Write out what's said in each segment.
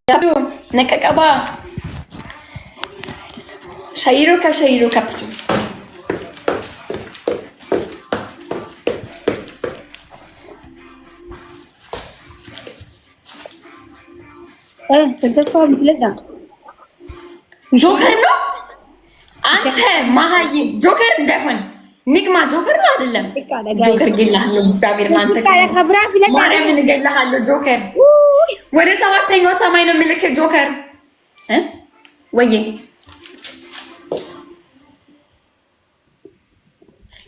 ያው ነቀቀባ ሻይሮ ካፕሱ ተደፋው ለዳ ጆከር ነው አንተ ማሃይም ጆከር እንዳይሆን ኒግማ ጆከር ነው አይደለም ጆከር ገላሃለሁ እግዚአብሔር ማንተ ማርያም ንገላሃለሁ ጆከር ወደ ሰባተኛው ሰማይ ነው ምልክ ጆከር ወዬ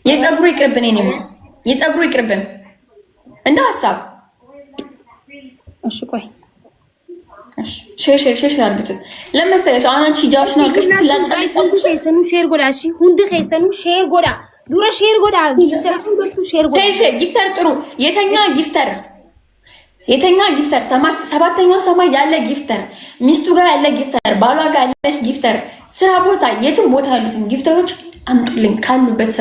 የጸጉሩ ይቅርብን እኔማ የጸጉሩ ይቅርብን እንደ ሐሳብ እሺ ቆይ ሼር አድርጉት ለመሰለሽ አሁን አንቺ ሂጃብሽን አልቀሽ ትላጫለሽ ጸጉርሽ ሼር ጎዳ እሺ ሁንድ ኸይሰኑ ሼር ጎዳ ዱረ ሼር ጎዳ ሼር ጊፍተር ጥሩ የተኛ ጊፍተር ሰባተኛው ሰማይ ያለ ጊፍተር ሚስቱ ጋር ያለ ጊፍተር ባሏ ጋር ያለሽ ጊፍተር ስራ ቦታ የትም ቦታ ያሉትን ጊፍተሮች አምጡልኝ ካሉበት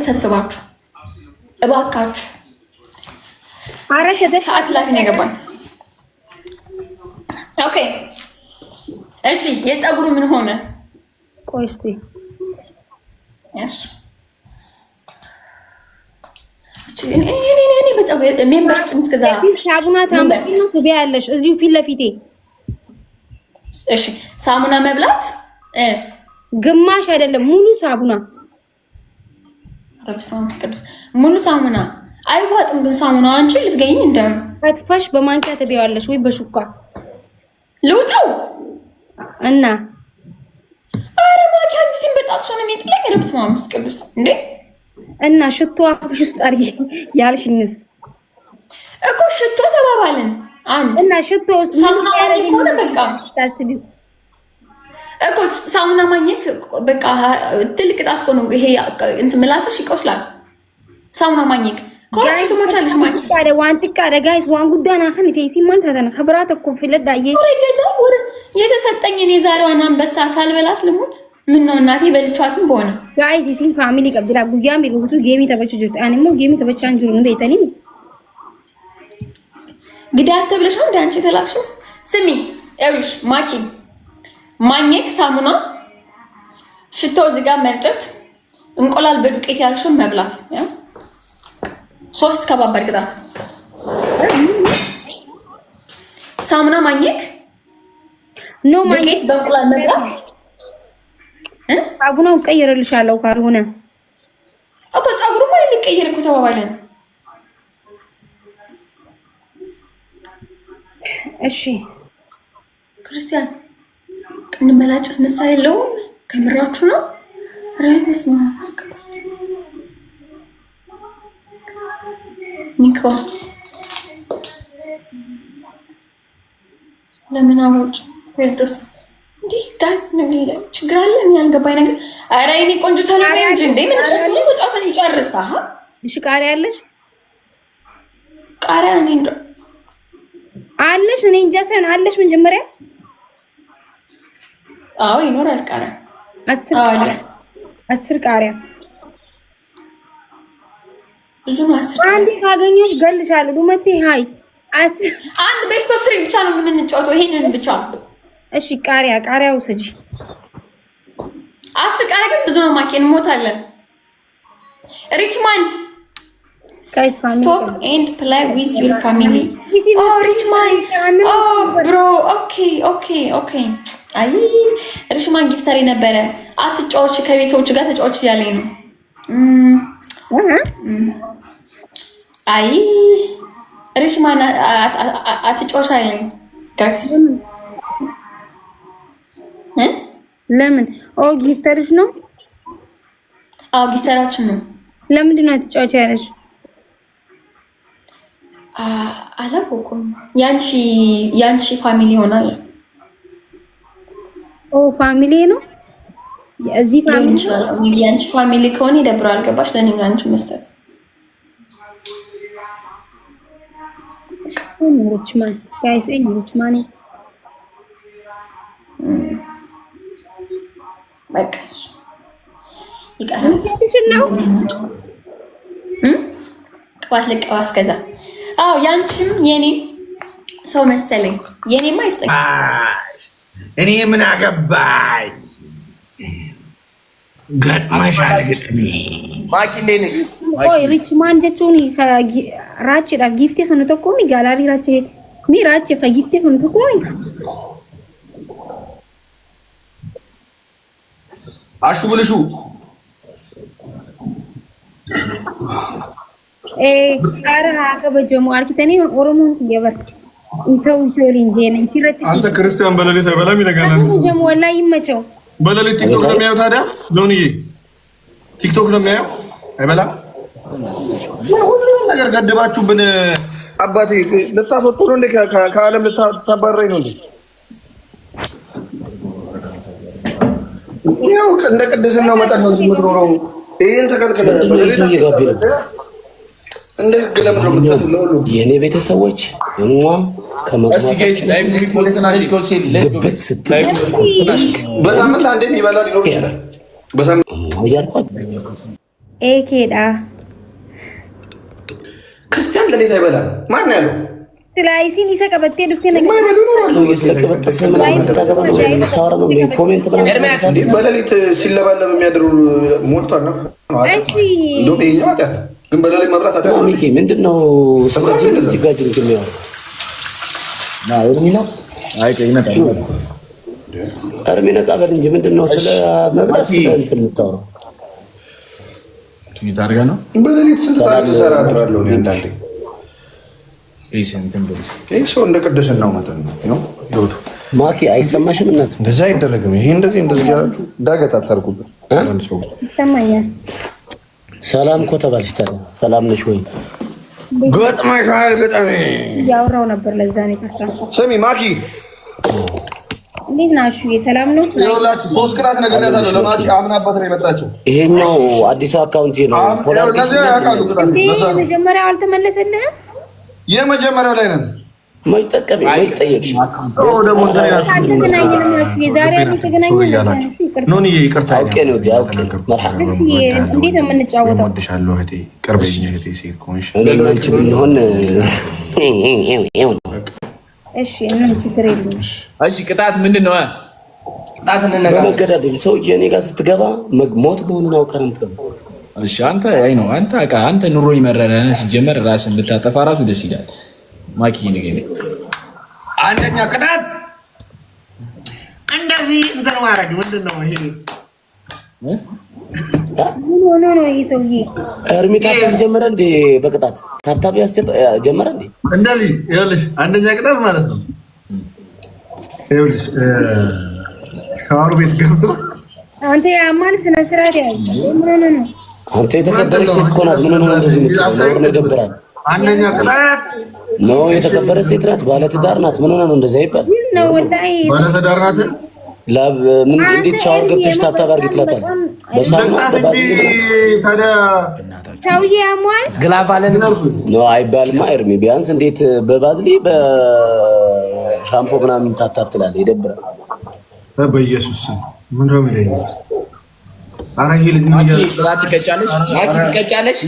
ሰብስባችሁ እባካችሁ አረሽ ሰዓት ላይ ነው የገባን ኦኬ እሺ የጸጉሩ ምን ሆነ ቆይ እስቲ እሺ እኔ በጸጉሩ ሜምበርስ እንትከዛ ሳሙና ታምጪ ነው ትበያለሽ እዚሁ ፊት ለፊቴ እሺ ሳሙና መብላት ግማሽ አይደለም ሙሉ ሳሙና ረብሳም ስቀዱስ ሙሉ ሳሙና አይዋጥም ግን ሳሙና አንቺ ልትገኝ እንደም አትፋሽ በማንኪያ ትበያለሽ ወይ በሹካ ልውጣው እና አረ ማኪያ አንቺ ሲንበጣጥሽ ነው የሚጥለኝ ረብሳም ስቀዱስ እንዴ እና ሽቶ አፍሽ ውስጥ አርጊ ያልሽኝስ እኮ ሽቶ ተባባልን አንድ እና ሽቶ ሳሙና ማግኘት ሆነ በቃ እኮ ሳሙና ማግኘት በቃ ትልቅ ጣት እኮ ነው ይሄ እንት ምላስሽ ይቆስላል ሳሙና ማግኘት ኮርስ ትሞቻለሽ ማለት ታዲያ ዋንቲካ ጋይስ ዋን ጉዳና ኸን ሲማን ታተና خبرات እኮ ፍለዳዬ ወረ የተሰጠኝ እኔ ዛሬዋን አንበሳ ሳልበላት ልሙት ምን ነው እናቴ በልቻትም በሆነ ጋይስ ሲን ፋሚሊ ቀብላ ጉያም ይገቡቱ ጌሚ ተበችጁት አንሞ ጌሚ ተበቻን ጁሩ እንደይተኒ ግዳት ተብለሽ ነው እንዳንቺ ተላክሹ ስሚ ኤሪሽ ማኪ ማግኘት ሳሙና ሽቶ እዚህ ጋር መርጨት እንቁላል በዱቄት ያልሽው መብላት ያ ሶስት ከባባድ ቅጣት ሳሙና ማግኘት ኖ ማግኘት በእንቁላል መብላት ሳሙናው ቀይረልሻለሁ ካልሆነ እኮ ጸጉሩ ማለት ሊቀየር እኮ ተባባለን እሺ ክርስቲያን እንመላጨት ምሳሌ የለውም ከምራችሁ ነው ራይበስ ማስቀ ኒኮ ለምን አውጭ ፌርዶስ እንዴ ጋይስ ነግል ችግር አለ እኔ ያልገባኝ ነገር አረ እኔ ቆንጆ ተለበ እንጂ እንዴ ምን ተጫውተን ይጨርሳ እሺ ቃሪያ አለሽ ቃሪያ እኔ እንጃ አለሽ እኔ እንጃ ሰን አለሽ መጀመሪያ አዎ ይኖራል ቃሪያ 10 ቃሪያ ብዙ ነው 10 አንዴ ካገኘሽ ገልሻለሁ ዱመቴ ሃይ አንድ ቤስት ኦፍ 3 ብቻ ነው የምንጫወተው ይሄንን ብቻ እሺ ቃሪያው ስጂ 10 ቃሪያ ግን ብዙ ነው ማኪን ሞታለን ሪችማን guys family stop and play with your family oh richman oh bro okay አይ ሪችማን ጊፍተሪ ነበረ አትጫወች ከቤተሰቦች ጋር ተጫወች ያለኝ ነው አይ ሪችማን አትጫወች ያለኝ ጋርስ ለምን ኦ ጊፍተርሽ ነው አው ጊፍተራችን ነው ለምንድን ነው አትጫወች ያለሽ አላውቅም ያንቺ ፋሚሊ ይሆናል ኦ ፋሚሊ ነው እዚህ ፋሚሊ ያንቺ ፋሚሊ ከሆነ ይደብራል ገባሽ ለኔ አንቺ መስጠት ሪችማን ጋይስ ሪችማን በቃ ይቀራል ቅባት ልቀባ እስከዛ አዎ ያንቺም የኔ ሰው መሰለኝ። የኔማ አይስጠኝ። እኔ ምን አገባኝ? ገጥመሻል ግጥሜ ማኪ እንዴት ነሽ? ቆይ ሪችማንድ ቱኒ ራቼ ዳ ጊፍቴ ፈኑ ተቆሚ ጋላሪ ራቼ ሚ ራቼ ፈጊፍቴ ፈኑ ተቆሚ አሹ ብልሹ አራ ከበጀሙ አርኪተኒ ኦሮሞን ይገበር እንተው ይሰውልኝ ጀነ ሲረት አንተ ክርስቲያን በለሌት አይበላም ይነጋናል። በጀሙ ወላሂ ይመቸው በለሌት ቲክቶክ ነው የሚያየው። ታዲያ ሎንዬ ቲክቶክ ነው የሚያየው አይበላም። ሁሉም ነገር ገድባችሁብን። አባቴ ልታስወጡ ነው እንዴ? ከዓለም ልታባረኝ ነው እንዴ? ያው እንደ ቅድስናው መጠን ነው የምትኖረው። ይሄን ተከልከለ እንደ ህግ ለምን ነው የምትለው? የኔ ቤተሰቦች እንዋም በሳምንት አንዴ የሚበላ ሊኖር ይችላል። በሳምንት ኤኬዳ ክርስቲያን ለሌት አይበላም። ማን ያለው? ስላይሲን ይሰቀበቴ ድፍቴ ነገር ማይበሉ በሌሊት ሲለባለብ የሚያድሩ ሞልቷል። ነፍ እንደውም ይኸኛው አጣ ግን በሌሊት መብላት አጣ። ሚኪ ምንድነው ሰማጅን ጅጋጅን የሚያወራው? እርሚ ነቃ በል እንጂ ምንድነው ስለ መብላት ስለ እንትን የምታወራው? በሌሊት ስንት ሰዓት ሰራ አድራለሁ እኔ አንዳንዴ። ይህ ሰው እንደ ቅድስናው መጠን ነው ህይወቱ። ማኪ አይሰማሽም? እናት እንደዛ አይደረግም። ይሄ እንደዚህ ያላችሁ ዳገት አታርጉበት። ሰው ይሰማኛል። ሰላም እኮ ተባልሽ። ታዲያ ሰላም ነሽ ወይ? ገጥመሻል ገጠሜ ያወራው ነበር። ለዛ ነው የከፋው። ስሚ ማኪ እንዴት ናችሁ? ሰላም ነው? ይኸውላችሁ 3 ቀናት ነግሬያታለሁ ለማኪ። አምናበት ነው የመጣችው። ይሄኛው አዲሱ አካውንት ነው። ፎሎው መጀመሪያው አልተመለሰልህም? የመጀመሪያው ላይ ነን። መች ጠቀመኝ? መች ጠየቅሽ? ኖንዬ ይቅርታ አውቄ ነው መርሐባ። እንዴት ነው የምንጫወተው? ወድሻለሁ እህቴ፣ ቅርበኝ እህቴ። ሴት ከሆንሽ እኔና አንቺ ብንሆን እሺ እና ችግር የለም። እሺ ቅጣት ምንድን ነው? ቅጣት እንነጋገር። በመገዳደል ሰውዬ እኔ ጋር ስትገባ ሞት መሆኑን አውቀህ ነው የምትገባው። እሺ አንተ አይ ነው አንተ ኑሮ ይመረረ ሲጀመር ራስን ብታጠፋ ራሱ ደስ ይላል። ማኪ ንገኝ። አንደኛ ቅጣት እንደዚህ እንትን ማድረግ ምንድን ነው ይሄ? ምን ሆኖ ነው ይሄ ሰውዬ? እርሚ ታብታብ ጀመረ እንዴ? በቅጣት ታብታብ ጀመረ እንዴ? እንደዚህ ይኸውልሽ፣ አንደኛ ቅጣት ማለት ነው ይኸውልሽ፣ ሻወር ቤት ገብቶ አንተ ያማል ስነ ስርዓት ያዝ። ምን ሆኖ ነው? አንተ የተከበረች ሴት እኮ ናት። ምን ሆኖ ነው እንደዚህ የምትኖር ነው? ይደብራል። አንደኛ ቅጣት ነው የተከበረች ሴት ናት፣ ባለትዳር ናት። ምን ሆነ ነው እንደዛ ይባል ነው? ወላሂ ባለትዳር ናት። ምን እንዴት ሻወር ገብተሽ ታብታብ አድርጊ ትላታለህ? በሳሙና ታዲያ ሰውዬ ያሟል ግላባለን ነው አይባልማ። እርሚ ቢያንስ እንዴት በባዝሊ በሻምፖ ምናምን ታብታብ ትላለህ? ይደብራል። በኢየሱስ ስም ምን ነው የሚለኝ? ኧረ ይሄ ልጅ ማኪ ቅጣት ትቀጫለሽ። ማኪ ትቀጫለሽ።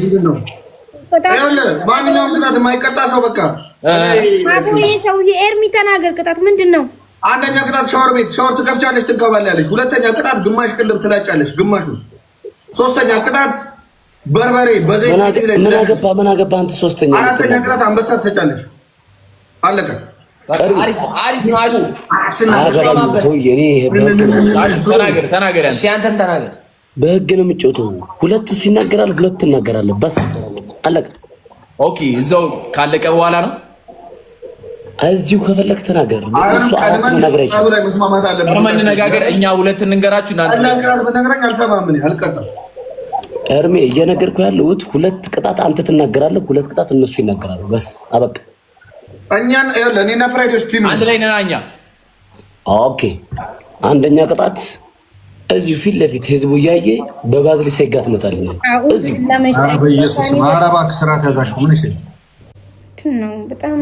ማንኛውም ቅጣት የማይቀጣ ሰው በቃ አቦዬ ሰውዬ ኤርሚ ተናገር። ቅጣት ምንድን ነው? አንደኛ ቅጣት ሻወር ቤት ሻወር ትከፍቻለሽ፣ ትገባላለሽ። ሁለተኛ ቅጣት ግማሽ ቅልብ ትላጫለሽ፣ ግማሹ። ሶስተኛ ቅጣት በርበሬ በዘይት ላይ ምን አገባ አንተ? ሶስተኛ አራተኛ ቅጣት አንበሳ ትሰጫለሽ። አለቀ። አሪፍ ነው። ተናገር። እሺ አንተም ተናገር። በህግ ነው የምትጮተው። ሁለት ሲናገራል፣ ሁለት ትናገራለህ። በስ አለቀ። ኦኬ እዛው ካለቀ በኋላ ነው። እዚሁ ከፈለክ ተናገር። እሱ አራት መናገር አይችልም። ቀድመን እንነጋገር። እኛ ሁለት እንንገራችሁ። እርሜ እየነገርኩህ ያለሁት ሁለት ቅጣት አንተ ትናገራለህ፣ ሁለት ቅጣት እነሱ ይናገራሉ። በስ አበቃ። እኛን እኔና ፍራይዴስ ቲም አንድ ላይ ነን እኛ። ኦኬ አንደኛ ቅጣት እዚሁ ፊት ለፊት ህዝቡ እያየ በባዝሊ ሰይጋ ትመጣልኛል። እዚሁ በኢየሱስ ማራባክ ስራ ተያዛሽ ምን እሺ ነው በጣም